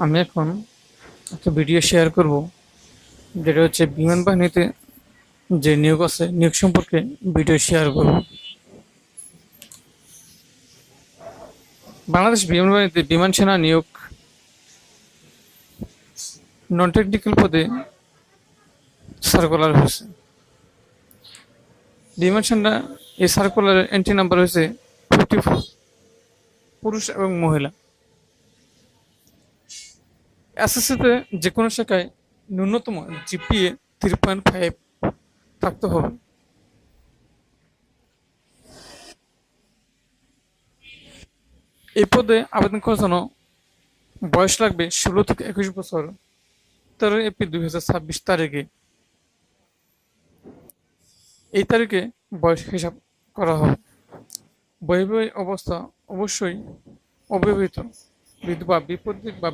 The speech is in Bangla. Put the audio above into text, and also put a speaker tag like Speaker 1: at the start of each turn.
Speaker 1: আমি এখন একটা ভিডিও শেয়ার করব, যেটা হচ্ছে বিমান বাহিনীতে যে নিয়োগ আছে, নিয়োগ সম্পর্কে ভিডিও শেয়ার করব। বাংলাদেশ বিমান বাহিনীতে বিমান সেনা নিয়োগ নন টেকনিক্যাল পদে সার্কুলার হয়েছে। বিমান সেনা এই সার্কুলারের এন্ট্রি নাম্বার হয়েছে 54, পুরুষ এবং মহিলা। এসএসসিতে যে কোনো শাখায় ন্যূনতম জিপিএ 3.5 থাকতে হবে। এই পদে আবেদন করার জন্য বয়স লাগবে 16 থেকে 21 বছর, 13 এপ্রিল 2026 তারিখে। এই তারিখে বয়স হিসাব করা হবে। বৈবাহিক অবস্থা অবশ্যই অবিবাহিত, বিধবা, বিপত্তিক বা